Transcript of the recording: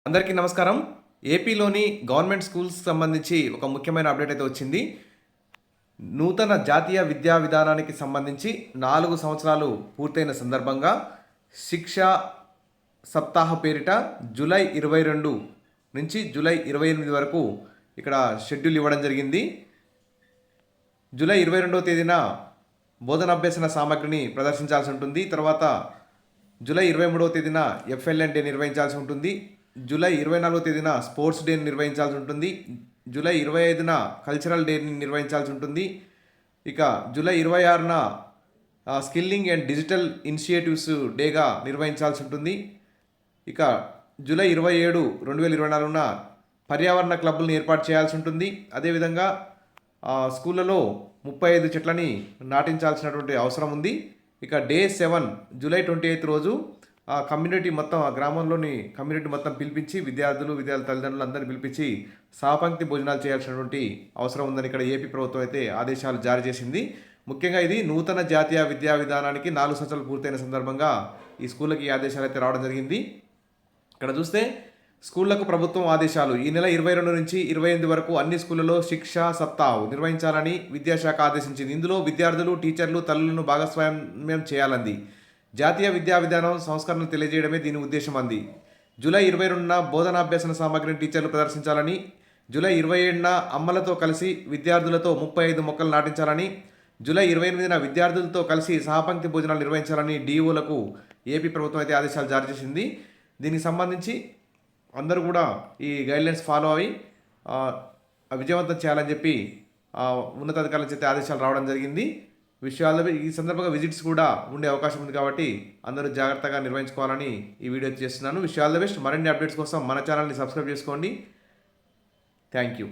అందరికీ నమస్కారం. ఏపీలోని గవర్నమెంట్ స్కూల్స్‌కి సంబంధించి ఒక ముఖ్యమైన అప్డేట్ అయితే వచ్చింది. నూతన జాతీయ విద్యా విధానానికి సంబంధించి 4 సంవత్సరాలు పూర్తయిన సందర్భంగా శిక్షా సప్తాహ పేరిట జూలై 22 నుంచి జూలై 28 వరకు ఇక్కడ షెడ్యూల్ ఇవ్వడం జరిగింది. జూలై 22వ తేదీన బోధనాభ్యసన సామగ్రిని ప్రదర్శించాల్సి ఉంటుంది. తర్వాత జూలై 23వ తేదీన ఎఫ్ఎల్ఎన్ డే నిర్వహించాల్సి ఉంటుంది. జూలై 24వ తేదీన స్పోర్ట్స్ డేని నిర్వహించాల్సి ఉంటుంది. జూలై 25న కల్చరల్ డేని నిర్వహించాల్సి ఉంటుంది. ఇక జూలై 26న స్కిల్లింగ్ అండ్ డిజిటల్ ఇనిషియేటివ్స్ డేగా నిర్వహించాల్సి ఉంటుంది. ఇక జూలై 27, 2024న పర్యావరణ క్లబ్బులను ఏర్పాటు చేయాల్సి ఉంటుంది. అదేవిధంగా స్కూళ్ళలో 35 చెట్లని నాటించాల్సినటువంటి అవసరం ఉంది. ఇక డే 7 జూలై 28 రోజు కమ్యూనిటీ మొత్తం, ఆ గ్రామంలోని కమ్యూనిటీ మొత్తం పిలిపించి విద్యార్థుల తల్లిదండ్రులు అందరినీ పిలిపించి సహపంక్తి భోజనాలు చేయాల్సినటువంటి అవసరం ఉందని ఇక్కడ ఏపీ ప్రభుత్వం అయితే ఆదేశాలు జారీ చేసింది. ముఖ్యంగా ఇది నూతన జాతీయ విద్యా విధానానికి 4 సంవత్సరాలు పూర్తయిన సందర్భంగా ఈ స్కూళ్ళకి ఈ ఆదేశాలు అయితే రావడం జరిగింది. ఇక్కడ చూస్తే స్కూళ్లకు ప్రభుత్వం ఆదేశాలు. ఈ నెల 22 నుంచి 28 వరకు అన్ని స్కూళ్లలో శిక్షా సప్తాహ్ నిర్వహించాలని విద్యాశాఖ ఆదేశించింది. ఇందులో విద్యార్థులు, టీచర్లు, తల్లులను భాగస్వామ్యం చేయాలంది. జాతీయ విద్యా విధానం సంస్కరణలు తెలియజేయడమే దీని ఉద్దేశం అంది. జూలై 22న బోధనాభ్యసన సామగ్రిని టీచర్లు ప్రదర్శించాలని, జూలై 27న అమ్మలతో కలిసి విద్యార్థులతో 35 మొక్కలు నాటించాలని, జూలై 28న విద్యార్థులతో కలిసి సహపంక్తి భోజనాలు నిర్వహించాలని డిఓలకు ఏపీ ప్రభుత్వం అయితే ఆదేశాలు జారీ చేసింది. దీనికి సంబంధించి అందరూ కూడా ఈ గైడ్లైన్స్ ఫాలో అయ్యి విజయవంతం చేయాలని చెప్పి ఉన్నతాధికారుల చేత ఆదేశాలు రావడం జరిగింది. విషయాలు ఈ సందర్భంగా విజిట్స్ కూడా ఉండే అవకాశం ఉంది కాబట్టి అందరూ జాగ్రత్తగా నిర్వహించుకోవాలని ఈ వీడియో చేస్తున్నాను. విషయాలు బెస్ట్. మరిన్ని అప్డేట్స్ కోసం మన ఛానల్ని సబ్స్క్రైబ్ చేసుకోండి. Thank you.